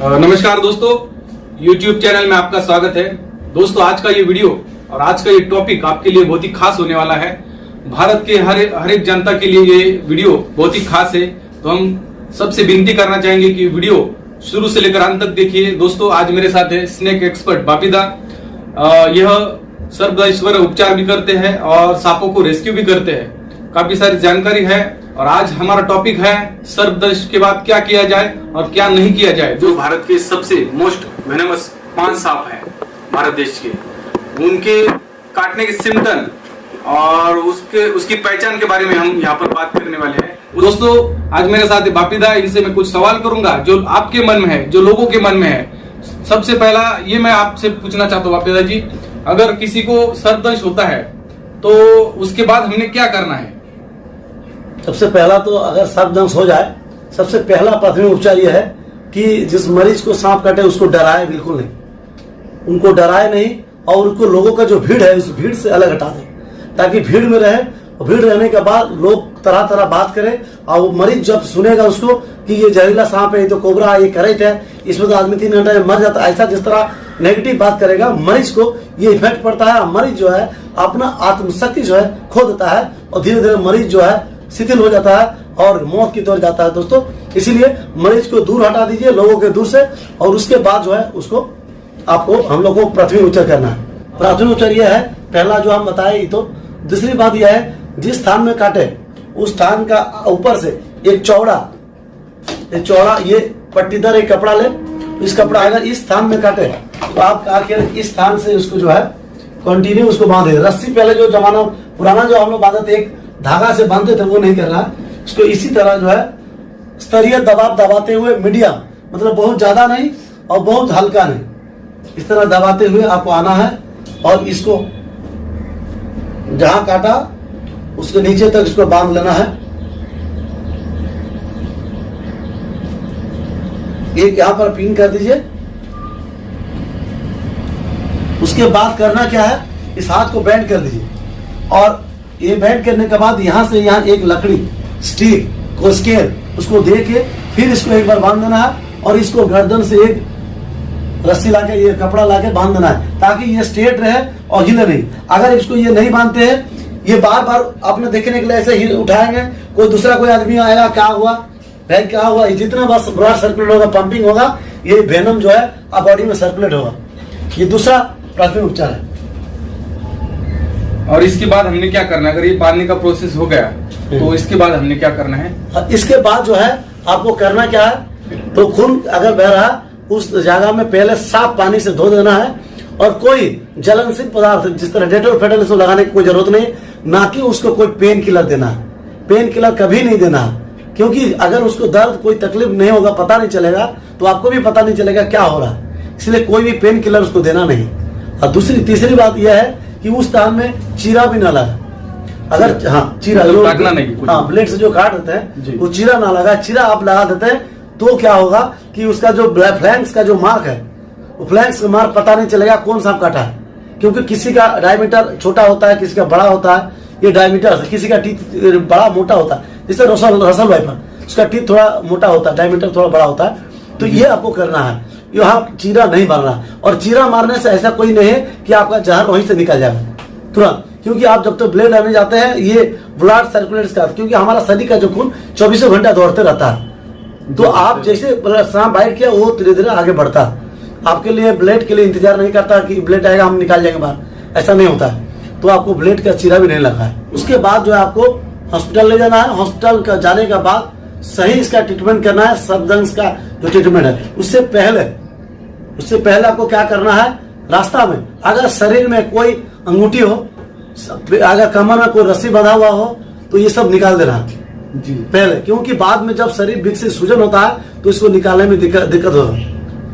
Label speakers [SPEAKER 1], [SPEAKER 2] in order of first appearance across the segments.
[SPEAKER 1] नमस्कार दोस्तों, YouTube channel में आपका स्वागत है। दोस्तों, आज का ये वीडियो और आज का ये टॉपिक आपके लिए बहुत ही खास होने वाला है। भारत के हर एक जनता के लिए ये वीडियो बहुत ही खास है। तो हम सबसे विनती करना चाहेंगे कि वीडियो शुरू से लेकर अंत तक देखिए। दोस्तों, आज मेरे साथ है स्नेक एक्सपर्ट बापीदा। यह सर्पदंश उपचार भी करते हैं और सांपों को रेस्क्यू भी करते हैं। काफी सारी जानकारी है और आज हमारा टॉपिक है सर्पदंश के बाद क्या किया जाए और क्या नहीं किया जाए। जो भारत के सबसे मोस्ट वेनमस 5 सांप हैं भारत देश के, उनके काटने के सिम्टम और उसकी पहचान के बारे में हम यहाँ पर बात करने वाले हैं। दोस्तों, आज मेरे साथ बापीदा, इनसे मैं कुछ सवाल करूंगा जो आपके मन में है, जो लोगों के मन में है। सबसे पहला ये मैं आपसे पूछना चाहता हूँ बापीदा जी, अगर किसी को सर्पदंश होता है तो उसके बाद हमने क्या करना है?
[SPEAKER 2] सबसे पहला तो अगर सर्पदंश हो जाए, सबसे पहला प्राथमिक उपचार यह है कि जिस मरीज को सांप काटे उसको डराए बिल्कुल नहीं, उनको डराए नहीं और उनको लोगों का जो भीड़ है उस भीड़ से अलग हटा दे, ताकि भीड़ में रहे। और भीड़ रहने के बाद लोग तरह तरह बात करें और वो मरीज जब सुनेगा उसको कि ये जहरीला सांप है, ये तो कोबरा, ये करंट है, इसमें तो आदमी 3 घंटे में मर जाता है, ऐसा जिस तरह नेगेटिव बात करेगा मरीज को ये इफेक्ट पड़ता है। मरीज जो है अपना आत्मशक्ति जो है खो देता है और धीरे धीरे मरीज जो है शिथिल हो जाता है और मौत की तरफ जाता है। दोस्तों, इसीलिए मरीज को दूर हटा दीजिए लोगों के दूर से, और उसके बाद जो है उसको आपको हम लोग को प्राथमिक उपचार करना है। प्राथमिक उपचार यह है, पहला जो हम बताए। तो दूसरी बात यह है, जिस स्थान में काटे उस स्थान का ऊपर से एक चौड़ा ये पट्टीदार एक कपड़ा ले। इस कपड़ा अगर इस स्थान में काटे तो आप आके इस स्थान से उसको जो है कंटिन्यू उसको बांधे। रस्सी पहले जो जमाना पुराना जो हम लोग बांधते एक धागा से बांधते थे वो नहीं करना है। इसको इसी तरह जो है स्तरीय दबाव दबाते हुए, मीडियम मतलब बहुत ज्यादा नहीं और बहुत हल्का नहीं, इस तरह दबाते हुए आपको आना है और इसको जहां काटा उसके नीचे तक इसको बांध लेना है। एक यहां पर पिन कर दीजिए। उसके बाद करना क्या है, इस हाथ को बेंड कर दीजिए और ये बेंड करने के बाद यहां से यहां एक लकड़ी स्टिक को स्केल उसको दे के फिर इसको एक बार बांध देना है और इसको गर्दन से एक रस्सी लाके, ये कपड़ा लाके बांध देना है ताकि ये स्ट्रेट रहे और हिले नहीं। अगर इसको ये नहीं बांधते हैं, ये बार बार अपने देखने के लिए ऐसे ही उठाएंगे, कोई आदमी आएगा, क्या हुआ भाई, क्या हुआ, जितना बस ब्लड सर्कुलेट होगा, पंपिंग होगा, ये वेनम जो है आप बॉडी में सर्कुलेट होगा। ये दूसरा प्राथमिक उपचार है।
[SPEAKER 1] और इसके बाद हमने क्या करना है? अगर ये बांधने का प्रोसेस हो गया तो इसके बाद हमने क्या करना है?
[SPEAKER 2] इसके बाद जो है आपको करना क्या है, तो खून अगर बह रहा उस जगह में पहले साफ पानी से धो देना है और कोई ज्वलनशील पदार्थ जिस तरह डेटोल फेटोल इसको लगाने की कोई जरूरत नहीं, ना कि उसको कोई पेन किलर देना है। पेन किलर कभी नहीं देना, क्योंकि अगर उसको दर्द कोई तकलीफ नहीं होगा, पता नहीं चलेगा, तो आपको भी पता नहीं चलेगा क्या हो रहा है। इसलिए कोई भी पेन किलर उसको देना नहीं। और तीसरी बात यह है कि उस स्थान में चीरा भी ना लगा। अगर चीरा
[SPEAKER 1] काटना नहीं,
[SPEAKER 2] ब्लेड से जो काट देते हैं वो चीरा ना लगा। चीरा आप लगा देते हैं तो क्या होगा कि उसका जो फ्लैंक्स का जो मार्क है, वो फ्लैंक्स का मार्क पता नहीं चलेगा कौन सा काटा है, क्योंकि किसी का डायमीटर छोटा होता है, किसी का बड़ा होता है। ये डायमीटर, किसी का टीथ बड़ा मोटा होता है, जैसे रसल वाइपर, उसका टीथ थोड़ा मोटा होता है, डायमीटर थोड़ा बड़ा होता है। तो ये आपको करना है, यहाँ चीरा नहीं मारना। और चीरा मारने से ऐसा कोई नहीं है कि आपका जहर वहीं से निकल जाएगा तुरंत, क्योंकि आप जब तक ब्लेड लेने जाते हैं ये ब्लड सर्कुलेट का, क्योंकि हमारा शरीर का जो खून 24 घंटा दौड़ते रहता है। तो आप जैसे सांप बाइट किया वो धीरे धीरे आगे बढ़ता है। आपके लिए ब्लेड के लिए इंतजार नहीं करता कि ब्लेड आएगा हम निकाल जाएंगे बाहर, ऐसा नहीं होता है। तो आपको ब्लेड का चीरा भी नहीं लगा है। उसके बाद जो है आपको हॉस्पिटल ले जाना है। हॉस्पिटल का जाने के बाद सही इसका ट्रीटमेंट करना है। सर्पदंश का जो ट्रीटमेंट है उससे पहले आपको क्या करना है, रास्ता में अगर शरीर में कोई अंगूठी हो, अगर कमर में कोई रस्सी बंधा हुआ हो, तो ये सब निकाल देना जी पहले, क्योंकि बाद में जब शरीर विकसित सूजन होता है तो इसको निकालने में दिक्कत होगा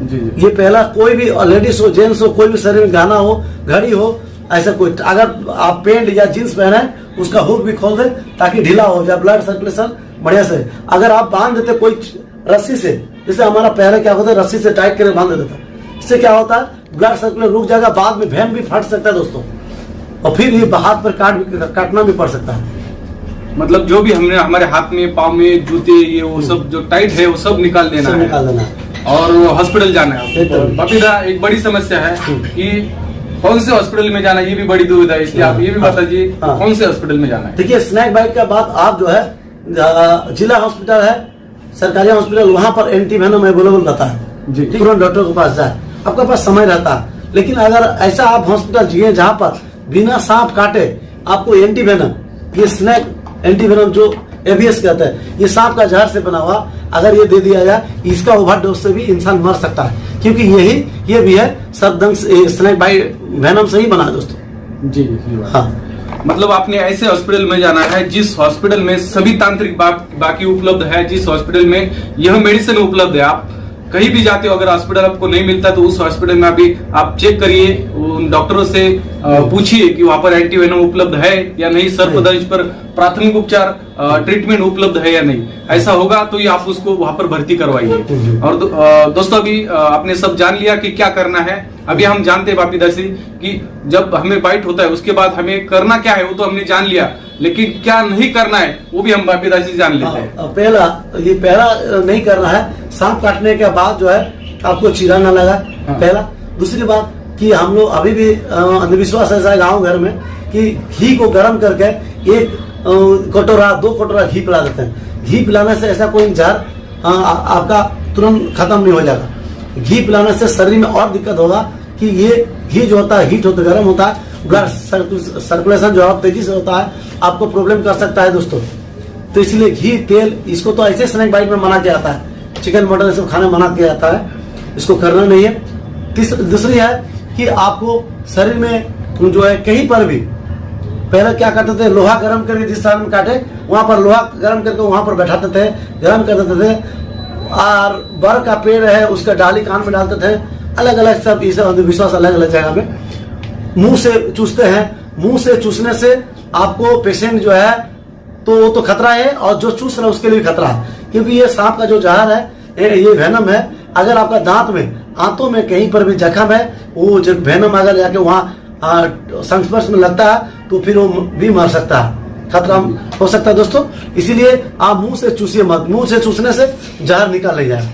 [SPEAKER 2] जी। ये पहला, कोई भी लेडीज हो, जेंट्स हो, कोई भी शरीर में गहना हो, घड़ी हो, ऐसा कोई, अगर आप पेंट या जींस पहने उसका हुक भी खोल दे ताकि ढीला हो जाए, ब्लड सर्कुलेशन बढ़िया से। अगर आप बांध देते कोई रस्सी से, जैसे हमारा पहले क्या होता है, रस्सी से टाइट करके बांध देता, इससे क्या होता है ब्लड सर्कुलेशन रुक जाएगा, बाद में वेन भी फट सकता है दोस्तों, और फिर ये हाथ पर काटना भी पड़ सकता है।
[SPEAKER 1] मतलब जो भी हमने हमारे हाथ में, पाँव में जूते, ये वो सब जो टाइट है वो सब निकाल देना है। और हॉस्पिटल जाना है। तो बापीदा एक बड़ी समस्या है कि कौन से हॉस्पिटल में जाना है, ये भी बड़ी दुविधा है, इसलिए आप ये भी बता दीजिए कौन से हॉस्पिटल में जाना है।
[SPEAKER 2] देखिए, स्नैक बाइट का बाद आप जो है जिला हॉस्पिटल है, सरकारी हॉस्पिटल, वहां पर एंटीवेनम अवेलेबल रहता है, तुरंत डॉक्टर के पास जाए, आपके पास समय रहता है। लेकिन अगर ऐसा आप हॉस्पिटल जिए जहां पर बिना सांप काटे आपको एंटीवेनम, ये स्नैक एंटीवेनम जो एबीएस कहते हैं, ये सांप का जहर से बना हुआ, अगर ये दे दिया जाए, इसका ओवरडोज से भी इंसान मर सकता है, क्योंकि ये भी है सर्पदंश स्नैक बाइट वेनम से ही बना है दोस्तों।
[SPEAKER 1] जी हाँ, मतलब आपने ऐसे हॉस्पिटल में जाना है जिस हॉस्पिटल में सभी तांत्रिक बाकी उपलब्ध है, जिस हॉस्पिटल में यह मेडिसिन उपलब्ध है। आप कहीं भी जाते हो, अगर हॉस्पिटल आपको नहीं मिलता तो उस हॉस्पिटल में अभी आप चेक करिए, उन डॉक्टरों से पूछिए कि वहां पर एंटीवेनम उपलब्ध है या नहीं, सर्पदंश पर प्राथमिक उपचार ट्रीटमेंट उपलब्ध है या नहीं। ऐसा होगा तो ये आप उसको वहां पर भर्ती करवाइए। और दोस्तों, अभी आपने सब जान लिया कि क्या करना है। अभी हम जानते हैं बापीदासी कि जब हमें बाइट होता है उसके बाद हमें करना क्या है वो तो हमने जान लिया, लेकिन क्या नहीं करना है वो भी हम बापीदासी जान लेते हैं।
[SPEAKER 2] पहला नहीं करना है, सांप काटने के बाद जो है आपको चीरा ना लगा, पहला। दूसरी बात कि हम लोग अभी भी अंधविश्वास ऐसा है गाँव घर में कि घी को गर्म करके एक कटोरा 2 कटोरा घी पिला देते हैं। घी पिलाने से ऐसा कोई जहर आपका तुरंत खत्म नहीं हो जाएगा। घी पिलाने से शरीर में और दिक्कत होगा कि ये घी जो होता है हीट होता है, गर्म होता है, ब्लड सर्कुलेशन जो है तेजी से होता है, आपको प्रॉब्लम कर सकता है दोस्तों। तो इसलिए घी, तेल, इसको तो ऐसे स्नैक बाइट में मना किया जाता है, चिकन मटन सब खाने मना किया जाता है, इसको करना नहीं है। दूसरी है कि आपको शरीर में जो है कहीं पर भी, पहले क्या करते थे, लोहा गर्म करके जिस स्थान में काटे वहां पर लोहा गर्म करके वहां पर बैठाते थे, गर्म कर देते थे, और बर का पेड़ है उसका डाली कान में डालते थे, अलग अलग सब ये सब अंधविश्वास अलग अलग जगह में। मुंह से चूसते हैं, मुंह से चूसने से आपको पेशेंट जो है तो वो तो खतरा है, और जो चूस रहा है उसके लिए खतरा है, क्योंकि ये सांप का जो जहर है ये वेनम है। अगर आपका दांत में, आंतों में कहीं पर भी जख्म है, वो जब वेनम अगर जाके वहाँ संस्पर्श में लगता है तो फिर वो भी मर सकता है, खतरा हो सकता है दोस्तों। इसीलिए आप मुंह से चूसिए मत, मुंह से चूसने से जहर निकल नहीं जाए,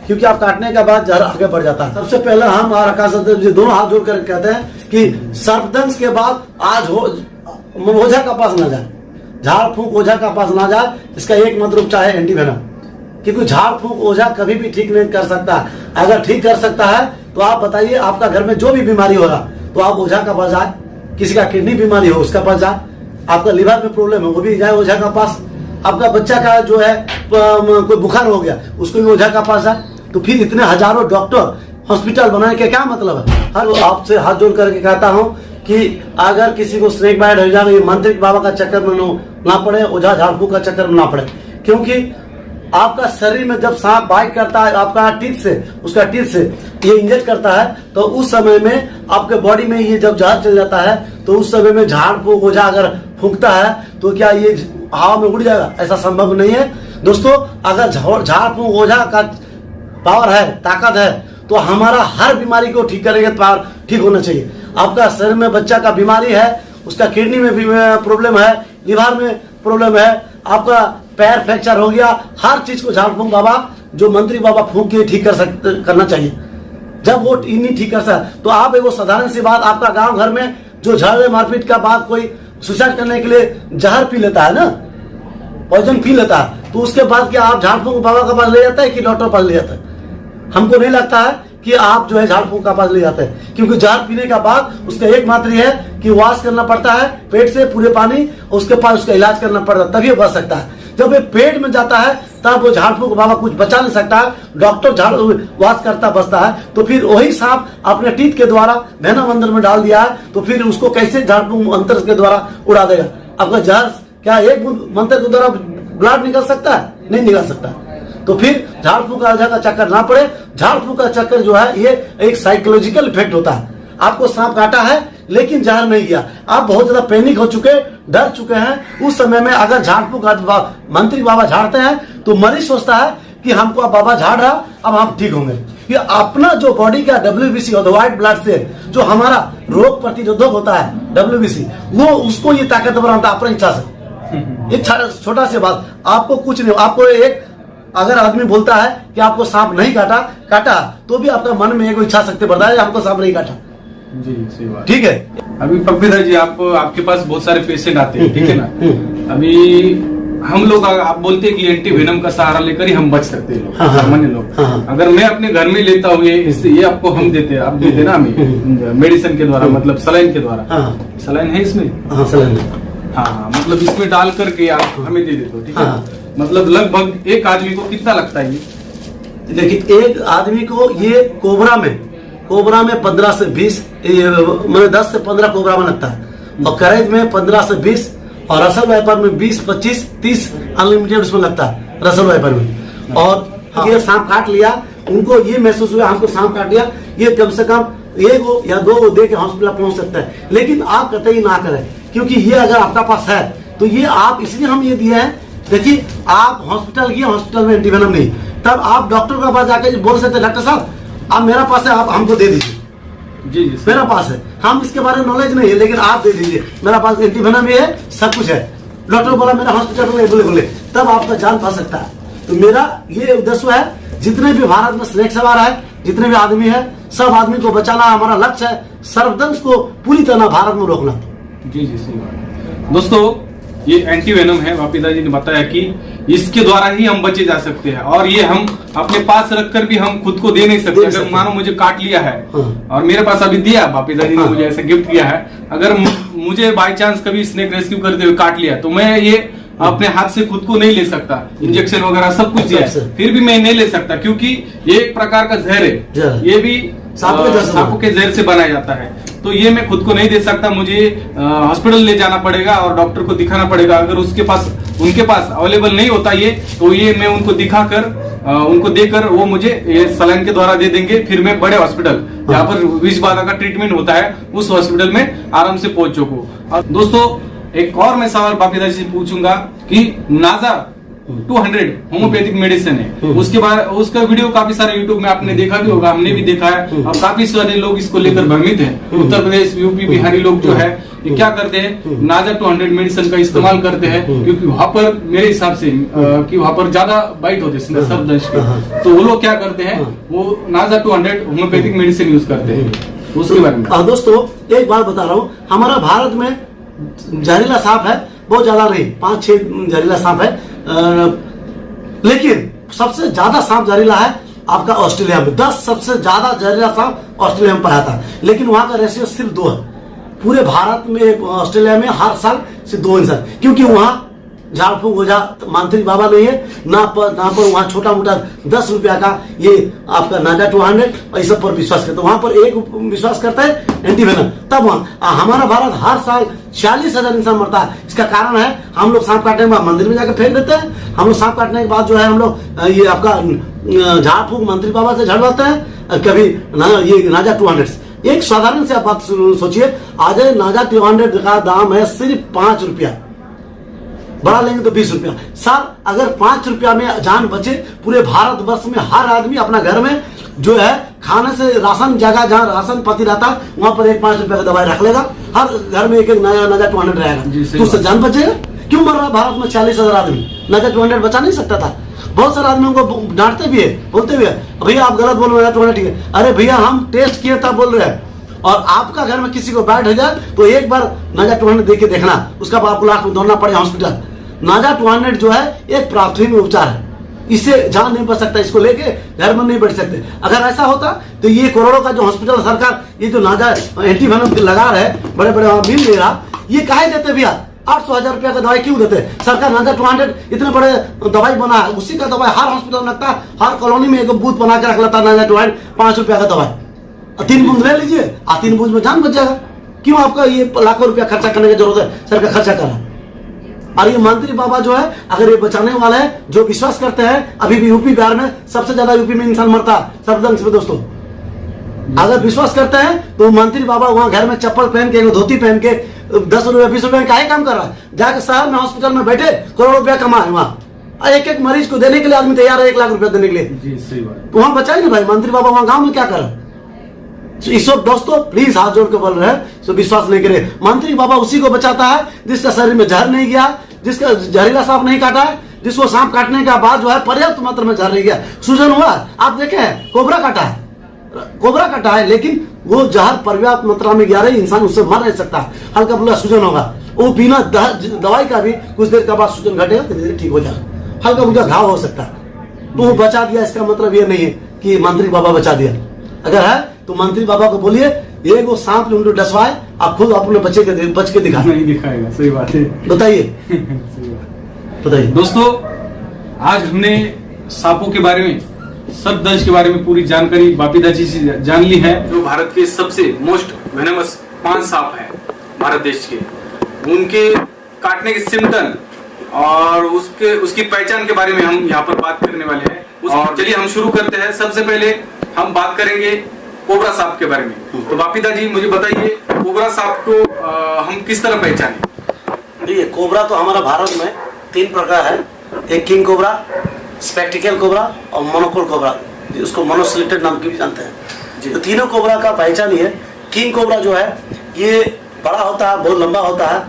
[SPEAKER 2] क्योंकि आप काटने के बाद जहर आगे बढ़ जाता है। सबसे पहले हम और आकाश जी दोनों हाथ जोड़ कर कहते हैं कि सर्पदंश के बाद आज ओझा का पास ना जाए, झाड़ फूंक ओझा का पास ना जाए। इसका एक मात्र उपचार है एंटीवेनम, क्योंकि झाड़ फूंक ओझा कभी भी ठीक नहीं कर सकता। अगर ठीक कर सकता है तो आप बताइए, आपका घर में जो भी बीमारी हो रहा तो आप ओझा का पास जाए। किसी का किडनी बीमारी हो उसका पास जाए, आपका लिवर में प्रॉब्लम है वो भी जाए ओझा का पास, आपका बच्चा का जो है कोई बुखार हो गया उसको भी ओझा का पास जाए। तो फिर इतने हजारों डॉक्टर हॉस्पिटल बनाने के क्या मतलब है। हर आपसे हाथ जोड़ करके कहता हूँ कि अगर किसी को स्नेक बाइट हो जाए, मंत्रिक बाबा का चक्कर में ना पड़े, ओझा झाड़ फूंक का चक्कर में ना पड़े, क्योंकि आपका शरीर में जब सांप बाइट करता है आपका टीथ से, उसका टीथ से ये इंजेक्ट करता है, तो उस समय में आपके बॉडी में ये जब जहर चल जाता है तो उस समय में झाड़ फूंक ओझा अगर फूंकता है तो क्या ये हवा में उड़ जाएगा? ऐसा संभव नहीं है दोस्तों। अगर झाड़ फूंक ओझा का पावर है, ताकत है, तो हमारा हर बीमारी को ठीक करेंगे तो पावर ठीक होना चाहिए। आपका शरीर में बच्चा का बीमारी है, उसका किडनी में भी प्रॉब्लम है, लिवर में प्रॉब्लम है, आपका पैर फ्रैक्चर हो गया, हर चीज को झाड़ फूंक बाबा जो मंत्री बाबा फूंक के ठीक करना चाहिए। जब वो इन्हीं ठीक कर सकता, तो आप एक साधारण सी बात, आपका गांव घर में जो झगड़े मारपीट का बाद कोई सुसाइड करने के लिए जहर पी लेता है ना, पॉइजन पी लेता है, तो उसके बाद क्या आप झाड़ फूंक बाबा के पास ले जाता है कि डॉक्टर पास ले जाता है? हमको नहीं लगता है कि आप जो है झाड़ फूंक का पास ले जाते हैं, क्योंकि जहर पीने का बाद उसका एकमात्र है कि वॉश करना पड़ता है पेट से पूरे पानी, उसके पास उसका इलाज करना पड़ता है, तभी बच सकता है। जब ये पेट में जाता है तब वो झाड़ फूंक बाबा कुछ बचा नहीं सकता है, डॉक्टर झाड़ वॉश करता बचता है, तो फिर वही सांप अपने टीथ के द्वारा वेनम अंदर में डाल दिया है, तो फिर उसको कैसे झाड़ फूंक मंत्र के द्वारा उड़ा देगा? आपका जहर क्या एक मंत्र के द्वारा ब्लड निकल सकता है? नहीं निकल सकता। तो फिर झाड़ फूंक का चक्कर ना पड़े। झाड़ फूंक का चक्कर जो है ये एक साइकोलॉजिकल इफेक्ट होता है। आपको सांप काटा है लेकिन जहर नहीं गया, आप बहुत ज्यादा पैनिक हो चुके, डर चुके हैं। उस समय में अगर झाड़ फूंक मंत्री बाबा झाड़ते हैं तो मरीज सोचता है कि हमको अब बाबा झाड़ रहा, अब हम ठीक होंगे। ये अपना जो बॉडी का WBC और व्हाइट ब्लड सेल जो हमारा रोग प्रतिरोधक होता है WBC, वो उसको ये ताकत बनाता है अपनी इच्छा से। एक छोटा सी बात, आपको कुछ नहीं, आपको एक अगर आदमी बोलता है कि आपको सांप नहीं काटा तो भी आपका मन में एक इच्छा शक्ति बढ़ता है, हमको सांप नहीं काटा।
[SPEAKER 1] जी सही बात।
[SPEAKER 2] ठीक है।
[SPEAKER 1] अभी पप्पीदा जी आपके पास बहुत सारे पेशेंट आते हैं, ठीक है ना। अभी हम लोग आप बोलते हैं कि एंटी वेनम का सहारा लेकर ही हम बच सकते हैं लोग, सामान्य लोग। अगर मैं अपने घर में लेता हूँ ये आपको हम देते हैं, आप देते ना हमें मेडिसिन के द्वारा, मतलब सलाइन के द्वारा। सलाइन है इसमें?
[SPEAKER 2] हाँ सलाइन।
[SPEAKER 1] हाँ मतलब इसमें डाल करके आप हमें दे देते हो, ठीक है। मतलब लगभग एक आदमी को कितना लगता है ये?
[SPEAKER 2] देखिए एक आदमी को ये कोबरा में 15 से 20 मतलब 10 से 15 कोबरा में लगता है, और करेज में 15 से 20, और रसल वाइपर में 20, 25, 30 अनलिमिटेड उसमें लगता है रसल वाइपर में। और ये सांप काट लिया, उनको ये महसूस हुआ हमको सांप काट लिया, ये कम से कम 1 या 2 दे के हॉस्पिटल पहुंच सकता है। लेकिन आप कतई ना करें, क्योंकि ये अगर आपका पास है तो ये आप इसलिए हम ये दिए हैं। देखिए आप हॉस्पिटल गए, हॉस्पिटल में एंटीवेनम नहीं, तब आप डॉक्टर के पास जाके बोल सकते डॉक्टर साहब आप मेरा पास है, आप हमको दे दीजिए।
[SPEAKER 1] जी
[SPEAKER 2] मेरा पास है, हम इसके बारे में नॉलेज नहीं है, लेकिन आप दे दीजिए, मेरा पास एंटीवेनम भी है, सब कुछ है। डॉक्टर बोला मेरा हॉस्पिटल में अवेलेबल है, तब आपका जान फंस सकता है। तो मेरा ये उद्देश्य है, जितने भी भारत में स्नेक सवार है, जितने भी आदमी है, सब आदमी को बचाना हमारा लक्ष्य है, सर्वदंश को पूरी तरह भारत में रोकना।
[SPEAKER 1] जी सही बात। दोस्तों ये एंटी वेनम है, वापिदा जी ने बताया कि इसके द्वारा ही हम बचे जा सकते हैं, और ये हम अपने पास रखकर भी हम खुद को दे नहीं सकते। अगर मानो मुझे काट लिया है और मेरे पास अभी दिया, वापिदा जी ने मुझे ऐसे गिफ्ट किया है, अगर मुझे बाय चांस कभी स्नेक रेस्क्यू करते हुए काट लिया तो मैं ये अपने हाथ से खुद को नहीं ले सकता। इंजेक्शन वगैरह सब कुछ दिया है, फिर भी मैं नहीं ले सकता, क्योंकि ये एक प्रकार का जहर है, ये भी सांपों के जहर से बनाया जाता है। तो ये मैं खुद को नहीं दे सकता, मुझे हॉस्पिटल ले जाना पड़ेगा और डॉक्टर को दिखाना पड़ेगा। अगर उनके पास अवेलेबल नहीं होता ये, तो ये मैं उनको दिखाकर उनको देकर वो मुझे ये सलाइन के द्वारा दे देंगे। फिर मैं बड़े हॉस्पिटल जहाँ पर विष बाधा का ट्रीटमेंट होता है उस हॉस्पिटल में आराम से पहुंच सकूं। और दोस्तों एक और मैं सवाल वापिदा जी से पूछूंगा कि नाजा 200 होम्योपैथिक मेडिसिन है, उसके बाद उसका वीडियो काफी सारे यूट्यूब में आपने देखा भी होगा, हमने भी देखा है, और काफी सारे लोग इसको लेकर भ्रमित हैं। उत्तर प्रदेश, यूपी, बिहारी लोग जो है ये क्या करते हैं, नाजा 200 मेडिसिन का इस्तेमाल करते हैं, क्योंकि वहां पर मेरे हिसाब से कि वहां पर ज्यादा बाइट होते हैं सर्पदंश के, तो वो लोग क्या करते हैं, वो नाजा 200 होम्योपैथिक मेडिसिन यूज करते हैं। उसके बारे में
[SPEAKER 2] दोस्तों एक बात बता रहा हूँ, हमारा भारत में जहरीला सांप है बहुत ज्यादा नहीं, 5-6 जहरीला सांप है, लेकिन सबसे ज्यादा सांप जहरीला है आपका ऑस्ट्रेलिया में। 10 सबसे ज्यादा जहरीला सांप ऑस्ट्रेलिया में पाया था, लेकिन वहां का रेशियो सिर्फ 2 है। पूरे भारत में ऑस्ट्रेलिया में हर साल सिर्फ 2 इंसान, क्योंकि वहां झाड़ फूक ओझा मांत्रिक बाबा नहीं है ना पर वहाँ छोटा मोटा 10 रुपया का ये आपका नाजा 200 और इस सब पर विश्वास करते, वहां पर एक विश्वास करता है एंटीवेनम। तब वहाँ हमारा भारत हर साल 40,000 इंसान मरता है। इसका कारण है हम लोग सांप काटने के बाद मंदिर में जाकर फेंक देते हैं, हम लोग सांप काटने के बाद जो है हम लोग ये आपका झाड़ फूक मंत्री बाबा से झड़वाते हैं, कभी ये नाजा 200। एक साधारण से आप बात सोचिए, आज नाजा 200 का दाम है सिर्फ 5 रुपया, बड़ा लेंगे तो 20 रुपया। सर अगर 5 रुपया में जान बचे, पूरे भारत वर्ष में हर आदमी अपना घर में जो है खाने से राशन जगह जहाँ राशन पति रहता है वहां पर 1-5 रुपया का दवाई रख लेगा, हर घर में एक नया नाजा 200 रहेगा, तो उससे जान बचेगा। क्यों मर रहा भारत में 40,000 आदमी? नाजा 200 बचा नहीं सकता था। बहुत सारे आदमी उनको डांटते भी है, बोलते भी है भैया आप गलत बोल रहे हैं, 200 ठीक है। अरे भैया हम टेस्ट किए तब बोल रहे हैं, और आपका घर में किसी को बैठ जाए तो एक बार नाजा 200 देख के देखना, उसका बाद आपको लाख में दौड़ना पड़े हॉस्पिटल। नाजा 200 जो है एक प्राथमिक उपचार है, इससे जान नहीं बच सकता, इसको लेके घर में नहीं बैठ सकते। अगर ऐसा होता तो ये करोड़ों का जो हॉस्पिटल सरकार ये जो नाजा एंटीवेनम लगा रहे बड़े बड़े बिल दे रहा, ये काहे देते भैया? 800,000 रुपया का दवाई क्यों देते? सरकार नाजा 200 इतने बड़े दवाई बना है, उसी का दवाई हर हॉस्पिटल में लगता है, हर कॉलोनी में एक बूथ बना के रख लेता है नाजा 200 5 रुपया का दवाई, 3 बूंद ले लीजिए, 3 बूंद में जान बच जाएगा। क्यों आपका ये लाखों रुपया खर्चा करने की जरूरत है? सरकार खर्चा कर रहा है। और ये मंत्री बाबा जो है अगर ये बचाने वाले हैं, जो विश्वास करते हैं, अभी भी यूपी बिहार में सबसे ज्यादा यूपी में इंसान मरता है सर्पदंश में। दोस्तों अगर विश्वास करते हैं तो मंत्री बाबा वहां घर में चप्पल पहन के धोती पहन के 10 रुपया 20 रुपया का ही काम कर रहा है, जाके शहर में हॉस्पिटल में बैठे करोड़ों रुपया कमाए, वहां एक मरीज को देने के लिए आदमी तैयार है 1 लाख रुपया देने के लिए।
[SPEAKER 1] जी सही बात।
[SPEAKER 2] तो वहां बचाए ना भाई, मंत्री बाबा वहां गाँव में क्या कर रहा है? इस सब दोस्तों प्लीज हाथ जोड़ के बोल रहे हैं, सो विश्वास नहीं करे। मंत्री बाबा उसी को बचाता है जिसका शरीर में जहर नहीं गया, जिसका जहरीला सांप नहीं काटा है, जिसको सांप काटने के बाद जो है पर्याप्त मात्रा में झड़ गया, सूजन हुआ। आप देखे हैं कोबरा काटा है, कोबरा काटा है, लेकिन वो जहर पर्याप्त मात्रा में गया रही, इंसान उससे मर नहीं सकता। हल्का फुल्का सूजन होगा, वो बिना दवाई का भी कुछ देर के बाद सूजन घटेगा, धीरे धीरे ठीक हो जाएगा। हल्का फुल्का घाव हो सकता है, तो वो बचा दिया, इसका मतलब ये नहीं है कि मंत्री बाबा बचा दिया। अगर है तो मंत्री बाबा को बोलिए ये वो सांप उनको डसवाए, आप खुद अपने बच्चे के बच के दिखा।
[SPEAKER 1] नहीं दिखाएगा, सही बात है।
[SPEAKER 2] बताइए बताइए
[SPEAKER 1] दोस्तों, आज हमने सांपों के बारे में, सर्पदंश के बारे में पूरी जानकारी बापीदा जी से जान ली है। जो भारत के सबसे मोस्ट वेनमस 5 सांप है भारत देश के, उनके काटने के सिम्टम और उसकी पहचान के बारे में हम यहाँ पर बात करने वाले हैं। और चलिए हम शुरू करते हैं। सबसे पहले हम बात करेंगे कोबरा सांप के बारे में। तो बापीदा जी मुझे बताइए, कोबरा सांप को हम किस तरह पहचाने?
[SPEAKER 2] ये कोबरा तो हमारा भारत में 3 प्रकार है, एक किंग कोबरा, स्पेक्टिकल कोबरा और मोनोकोल कोबरा, उसको मोनोसिलेटेड नाम की भी जानते हैं। तो तीनों कोबरा का पहचान ये है। किंग कोबरा जो है ये बड़ा होता है, बहुत लंबा होता है,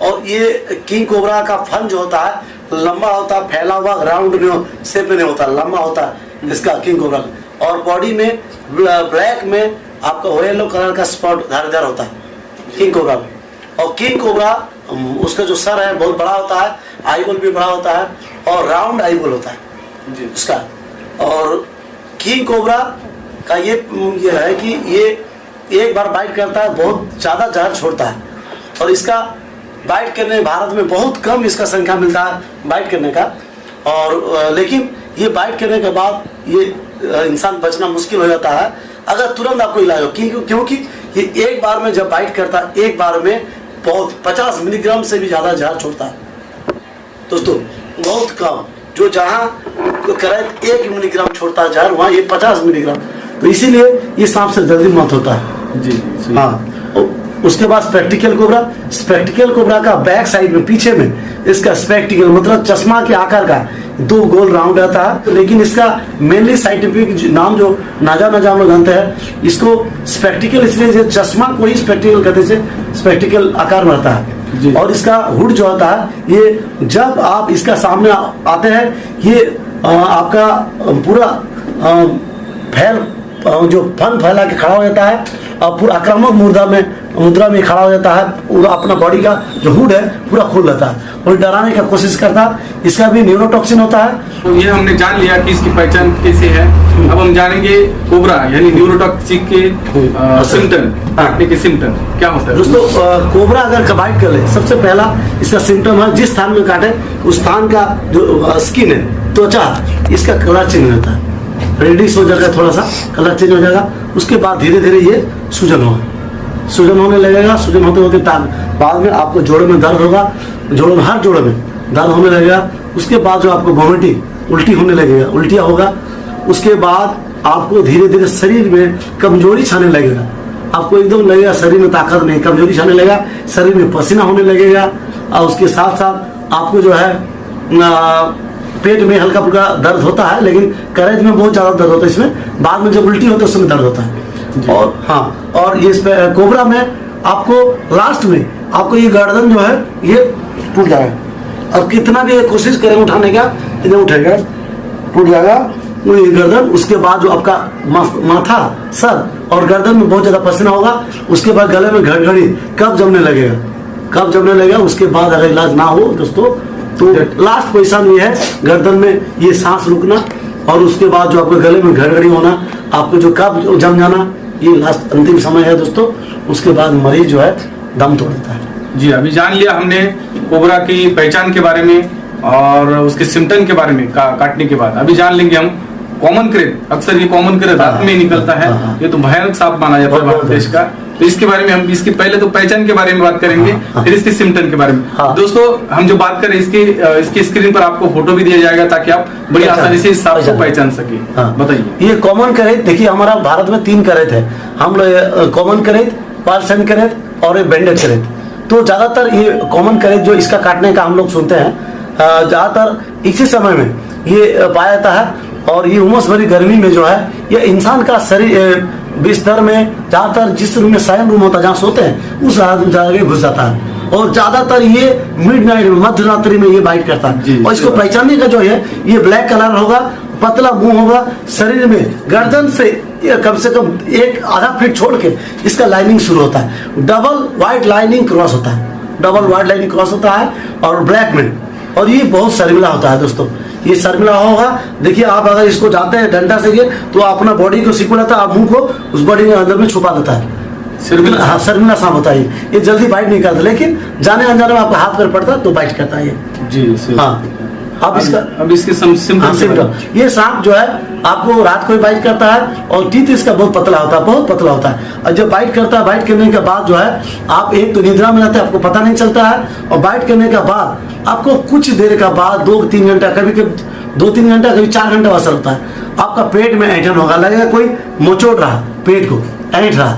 [SPEAKER 2] और ये किंग कोबरा का फन जो होता है लंबा होता है, फैला हुआ, राउंड शेप में नहीं होता, लंबा होता है इसका किंग कोबरा। और बॉडी में ब्लैक में आपका येलो कलर का स्पॉट धारीदार होता है किंग कोबरा में। और किंग कोबरा उसका जो सर है बहुत बड़ा होता है, आईबॉल भी बड़ा होता है और राउंड आईबॉल होता है जी उसका। और किंग कोबरा का ये है कि ये एक बार बाइट करता है, बहुत ज्यादा जहर छोड़ता है, और इसका बाइट करने भारत में बहुत कम इसका संख्या मिलता है बाइट करने का। और लेकिन ये बाइट करने के बाद ये इंसान बचना मुश्किल हो जाता है अगर तुरंत आपको इलाज हो, क्योंकि ये एक बार में जब बाइट करता है, एक बार में बहुत 50 मिलीग्राम से भी ज्यादा जहर छोड़ता है दोस्तों, बहुत कम। जो जहाँ करैत 1 मिलीग्राम छोड़ता है जहर, वहाँ ये 50 मिलीग्राम। तो इसीलिए ये सांप से जल्दी मौत होता है
[SPEAKER 1] जी।
[SPEAKER 2] हाँ। उसके बाद स्पेक्टिकल कोबरा, स्पेक्टिकल कोबरा का बैक साइड में पीछे में इसका स्पेक्टिकल मतलब चश्मा के आकार का 2 गोल राउंड रहता है। लेकिन इसका मेनली साइंटिफिक नाम जो नाजा हम लोग जानते हैं, इसको स्पेक्टिकल इसलिए चश्मा को ही स्पेक्टिकल कहते हैं, स्पेक्टिकल आकार में रहता है। और इसका हुड जो होता है, ये जब आप इसका सामने आते हैं, ये आपका पूरा जो फन फैला के खड़ा हो जाता है और पूरा आक्रामक मुद्रा में खड़ा हो जाता है। पूरा अपना बॉडी का जो हुड है पूरा खोल लेता है और डराने का कोशिश करता है। इसका भी न्यूरोटॉक्सिन होता है।
[SPEAKER 1] तो ये हमने जान लिया कि इसकी पहचान कैसे है। अब हम जानेंगे कोबरा यानी न्यूरोटॉक्सिक के सिम्टम, काटने के सिम्टम क्या होता है।
[SPEAKER 2] दोस्तों, कोबरा अगर बाइट कर ले, सबसे पहला इसका सिम्टम है जिस स्थान में काटे उस स्थान का जो स्किन है, त्वचा, इसका कलर चेंज होता है, रेडिश हो जाएगा, थोड़ा सा कलर चेंज हो जाएगा। उसके बाद धीरे धीरे ये सूजन होने लगेगा। सूजन होते होते बाद में आपको जोड़ों में दर्द होगा, जोड़ों में, हर जोड़ों में दर्द होने लगेगा। उसके बाद जो आपको वॉमिटिंग, उल्टी होने लगेगा, उल्टिया होगा। उसके बाद आपको धीरे धीरे शरीर में कमजोरी छाने लगेगा, आपको एकदम लगेगा शरीर में ताकत नहीं, कमजोरी छाने लगेगा, शरीर में पसीना होने लगेगा। और उसके साथ साथ आपको जो है पेट में हल्का फुल्का दर्द होता है, लेकिन करेज में बहुत ज्यादा दर्द होता है। इसमें बाद में जब उल्टी होती है उसमें दर्द होता है। और हाँ, और ये कोबरा में आपको लास्ट में आपको ये गर्दन जो है ये टूट जाएगा। अब कितना भी कोशिश करें उठाने का, इधर उठेगा, टूट जाएगा वो ये गर्दन। उसके बाद जो आपका माथा, सर और गर्दन में बहुत ज्यादा पसीना होगा। उसके बाद गले में घड़घड़ी कब जमने लगेगा। उसके बाद अगर इलाज ना हो दोस्तों, तो लास्ट पोजीशन ये है गर्दन में ये सांस रुकना, और उसके बाद जो आपके गले में घड़घड़ी होना, आपको जो कब जम जाना, ये लास्ट अंतिम समय है दोस्तों। उसके बाद मरीज जो है दम तोड़ देता है।
[SPEAKER 1] जी, अभी जान लिया हमने कोबरा की पहचान के बारे में और उसके सिम्टम के बारे में काटने के बाद। अभी जान लेंगे हम कॉमन करेत। अक्सर ये कॉमन करेत रात में निकलता है, ये तो भयानक सांप माना जाता है भारत देश का। तो इसके बारे में हम इसकी पहले तो पहचान के बारे में बात करेंगे, फिर इसके सिम्टम के बारे में। दोस्तों, हम जो बात करें इसकी स्क्रीन पर आपको फोटो भी दिया जाएगा ताकि आप बड़ी आसानी से इस सांप को पहचान सके। बताइए।
[SPEAKER 2] ये कॉमन करेत, देखिए हमारा भारत में 3 करेत है। हम लोग कॉमन करेत, पार्सन करेत और एक बैंडेड करेत। तो ज्यादातर ये कॉमन करेत जो इसका काटने का हम लोग सुनते हैं, ज्यादातर इसी समय में ये पाया जाता है। और ये उमस भरी गर्मी में जो है ये इंसान का शरीर बिस्तर में, ज्यादातर जिस रूम में शयन रूम होता है जहाँ सोते हैं, उस जगह घुस जाता है और ज्यादातर ये मिडनाइट में, मध्य रात्रि में ये बाइट करता है। और इसको पहचानने का जो है, ये ब्लैक कलर होगा, पतला मुंह होगा, शरीर में गर्दन से कम 1.5 फीट छोड़ के इसका लाइनिंग शुरू होता है। डबल व्हाइट लाइनिंग क्रॉस होता है, डबल व्हाइट लाइनिंग क्रॉस होता है और ब्लैक में। और ये बहुत शर्मिला होता है दोस्तों, ये शर्मिला होगा। देखिए आप अगर इसको जाते हैं डंडा से ये, तो अपना बॉडी को सिकुड़ लेता है, आप मुंह को उस बॉडी के अंदर में छुपा देता है। शर्मिला, हाँ शर्मिला सांप होता है ये जल्दी बाइट नहीं करता, लेकिन जाने अनजाने में आपका हाथ पर पड़ता है तो बाइट करता है ये जी। हाँ अब इसके सिम्टम, ये सांप जो है आपको रात को ही बाइट करता है और टीथ इसका बहुत पतला होता है, बहुत पतला होता है। और जब बाइट करता है, बाइट करने के बाद जो है आप एक तो निद्रा में रहते हैं, आपको पता नहीं चलता है, और बाइट करने के बाद आपको कुछ देर का बाद 2-3 घंटा, कभी 2-3 घंटा, कभी 4 घंटा असर होता है। आपका पेट में ऐंठन होगा, लगेगा कोई मोचोड़ रहा, पेट को ऐंठ रहा,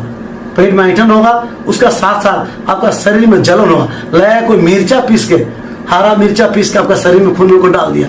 [SPEAKER 2] पेट में ऐंठन होगा। उसका साथ साथ आपका शरीर में जलन होगा, लगेगा कोई मिर्चा पीस के, हरा मिर्चा पीस के आपका शरीर में खून को डाल दिया,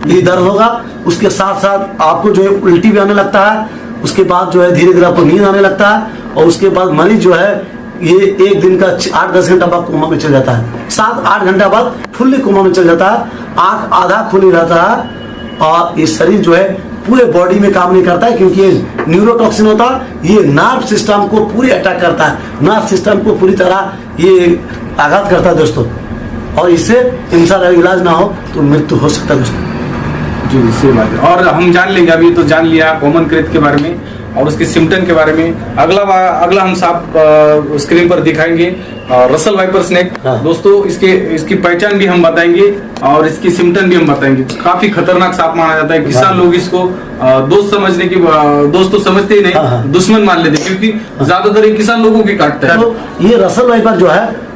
[SPEAKER 2] ये दर्द होगा। उसके साथ साथ आपको जो है उल्टी भी आने लगता है। उसके बाद जो है धीरे धीरे आपको नींद आने लगता है, और उसके बाद मरीज जो है ये एक दिन का 8-10 घंटा बाद कोमा में चल जाता है, 7-8 घंटा बाद फुल्ली कोमा में चल जाता है। आंख आधा खुली रहता है, और ये शरीर जो है पूरे बॉडी में काम नहीं करता है, क्योंकि ये न्यूरोटॉक्सिन होता है, ये नर्व सिस्टम को पूरी अटैक करता है, नर्व सिस्टम को पूरी तरह ये आघात करता है दोस्तों। और इससे इंसान अगर इलाज ना हो तो मृत्यु हो सकता है दोस्तों
[SPEAKER 1] जी। सही बात है। और हम जान लेंगे, अभी तो जान लिया कॉमन क्रेथ के बारे में और उसके सिम्टम के बारे में। अगला हम साहब स्क्रीन पर दिखाएंगे रसल वाइपर स्नेक। दोस्तों इसकी पहचान भी हम बताएंगे और इसकी सिम्टम भी हम बताएंगे। काफी खतरनाक सांप माना जाता है, किसान लोग इसको दोस्त समझने की, दोस्त तो समझते ही नहीं, दुश्मन मान लेते, क्योंकि ज्यादातर ये किसान लोगों की काटता है।
[SPEAKER 2] तो ये रसल वाइपर जो है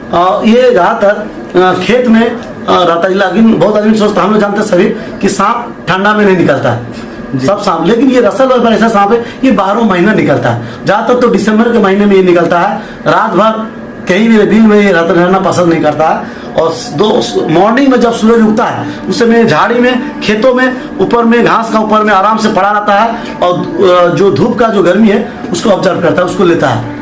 [SPEAKER 2] ये ज्यादातर खेत में रहता है, लेकिन बहुत आदमी सोचता है, हम लोग जानते हैं सभी कि सांप ठंडा में नहीं निकलता है सब सांप, लेकिन ये रसल वाइपर ऐसा सांप है ये 12 महीना निकलता है। ज्यादातर तो दिसंबर के महीने में ये निकलता है, रात भर कहीं भी दिन में ये रहना पसंद नहीं करता है। और मॉर्निंग में जब सूरज उगता है उस समय झाड़ी में, खेतों में, ऊपर में घास का ऊपर में आराम से पड़ा रहता है, और जो धूप का जो गर्मी है उसको ऑब्जर्व करता है, उसको लेता है।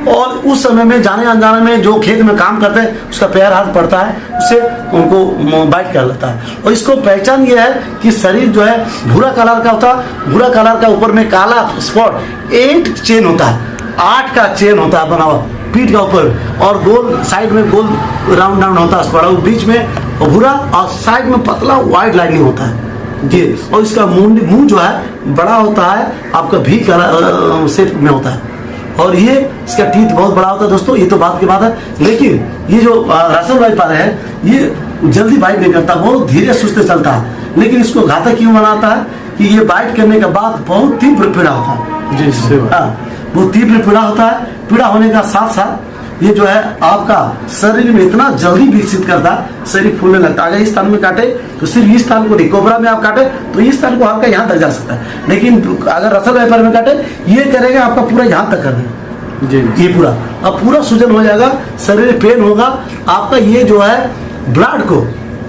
[SPEAKER 2] और उस समय में जाने अनजाने में जो खेत में काम करते हैं उसका पैर हाथ पड़ता है, उससे उनको बाइट कर लेता है। और इसको पहचान ये है कि शरीर जो है भूरा कलर का होता है, भूरा कलर का ऊपर में काला स्पॉट, 8 चेन होता है, 8 का चेन होता है बना हुआ पीठ का ऊपर, और गोल साइड में गोल राउंड राउंड होता है, और बीच में भूरा और साइड में पतला व्हाइट लाइनिंग होता है जी। और इसका मुंह जो है बड़ा होता है, आपका भी कलर शेप में होता है, और ये इसका टीथ बहुत बड़ा होता है दोस्तों। ये तो बात की बात है, लेकिन ये जो रसल वाइपर है ये जल्दी बाइट नहीं करता, बहुत धीरे सुस्ते चलता है। लेकिन इसको घातक क्यों बनाता है कि ये बाइट करने के बाद बहुत तीव्र पीड़ा होता है जी। वो तीव्र पीड़ा होता है, पीड़ा होने का साथ साथ ये जो है आपका शरीर में इतना जल्दी विकसित करता है, शरीर फूलने लगता है। अगर इस स्थान में काटे तो सिर्फ इस स्थान को नहीं, कोबरा में आप काटे तो इस स्थान को आपका यहाँ तक जा सकता है, लेकिन अगर रसल वाइपर में काटे ये करेगा आपका पूरा यहाँ तक कर देगा जी। ये पूरा अब पूरा सूजन हो जाएगा, शरीर पेन होगा आपका। ये जो है ब्लड को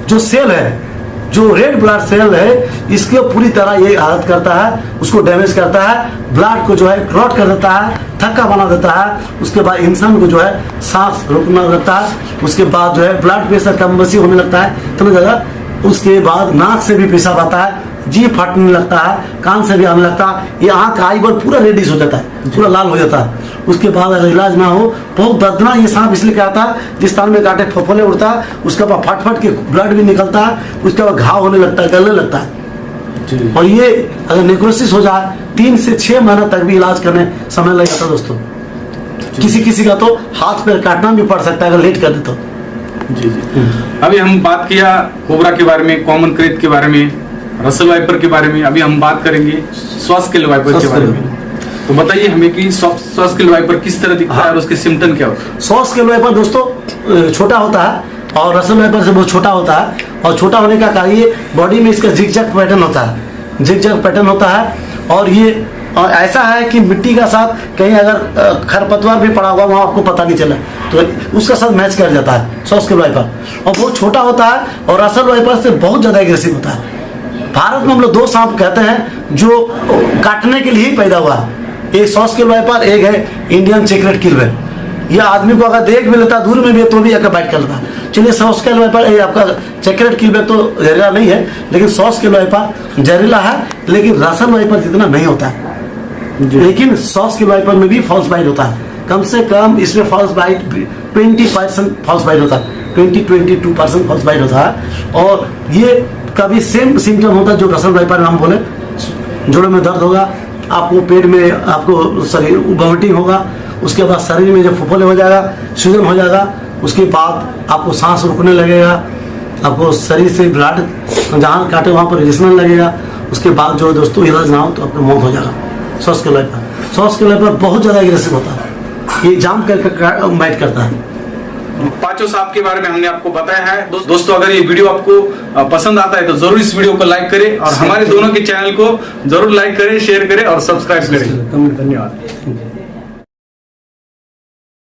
[SPEAKER 2] जो सेल है, जो रेड ब्लड सेल है, इसके पूरी तरह ये हालत करता है, उसको डैमेज करता है, ब्लड को जो है क्लॉट कर देता है, थक्का बना देता है। उसके बाद इंसान को जो है सांस रोकना लगता है, उसके बाद जो है ब्लड प्रेशर कम बेसी होने लगता है इतना ज्यादा। उसके बाद नाक से भी पेशाब आता है, जी फटने लगता है, कान से भी आने लगता है, ये आँख आई बार पूरा रेडिश हो जाता है, पूरा लाल हो जाता है। उसके बाद अगर इलाज ना हो, बहुत दर्दनाक ये सांप इसलिए कहता है, जिस स्थान में काटे फफोले उड़ता है, उसके बाद फट फट के ब्लड भी निकलता है, उसके बाद घाव होने लगता है, गलने लगता है। और ये अगर नेक्रोसिस हो जाए 3 से 6 महीना तक भी इलाज करने समय लग जाता है दोस्तों। किसी का तो हाथ पैर काटना भी पड़ सकता है अगर लेट कर दे तो
[SPEAKER 1] जी। अभी हम बात किया कोबरा के बारे में, कॉमन क्रेथ के बारे में, रसल वाइपर के बारे में। अभी हम बात करेंगे सॉफ्ट वाइपर के बारे में। तो बताइए हमें कि सॉफ्ट वाइपर किस तरह दिखता है और उसके सिम्टम क्या होता है।
[SPEAKER 2] सॉफ्ट वाइपर दोस्तों छोटा होता है और रसल वाइपर से बहुत छोटा होता है, और छोटा होने का कारण ये बॉडी में इसका जिगजैग पैटर्न होता है, जिगजैग पैटर्न होता है। और ये ऐसा है कि मिट्टी का साथ कहीं अगर खरपतवार भी पड़ा हुआ वहाँ आपको पता नहीं चला तो उसका साथ मैच कर जाता है सॉफ्ट वाइपर, और बहुत छोटा होता है और रसल वाइपर से बहुत ज्यादा एग्रेसिव होता है। भारत में हम लोग 2 सांप कहते हैं जो काटने के लिए ही पैदा हुआ है, एक सॉफ्ट वाइपर, एक है इंडियन सीक्रेट किलर। ये आदमी को अगर देख भी लेता दूर में भी तो भी एक बाइट कर लेता। चलिए 100 स्केल वाइपर ये आपका चेकरेट किलबैक तो जहरीला नहीं है, लेकिन 100 स्केल वाइपर जहरीला है, लेकिन राशन वाइपर जितना नहीं होता है। लेकिन 100 स्केल वाइपर में भी फॉल्स बाइट होता है, कम से कम इसमें फॉल्स बाइट 20% फॉल्स बाइट होता है, 22% फॉल्स बाइट होता है। और ये कभी सेम सिम्टम होता है जो राशन वाइपर में हम बोले, जोड़ों में दर्द होगा, आपको पेट में आपको शरीर वॉमिटिंग होगा, उसके बाद शरीर में जब फुफोले हो जाएगा, सूजन हो जाएगा, उसके बाद आपको सांस रुकने लगेगा, आपको शरीर से ब्लड जहाँ काटे वहाँ पर रिलेशन लगेगा, उसके बाद जो दोस्तों इलाज ना हो तो आपका मौत हो जाएगा। 100 स्केल वाइपर 100 स्केल वाइपर बहुत ज़्यादा एग्रेसिव होता है, ये जाम करके बाइट करता है।
[SPEAKER 1] पांचों सांप के बारे में हमने आपको बताया है। दोस्तों अगर ये वीडियो आपको पसंद आता है तो जरूर इस वीडियो को लाइक करें और हमारे दोनों के चैनल को जरूर लाइक करें, शेयर करें और सब्सक्राइब करें।
[SPEAKER 2] धन्यवाद।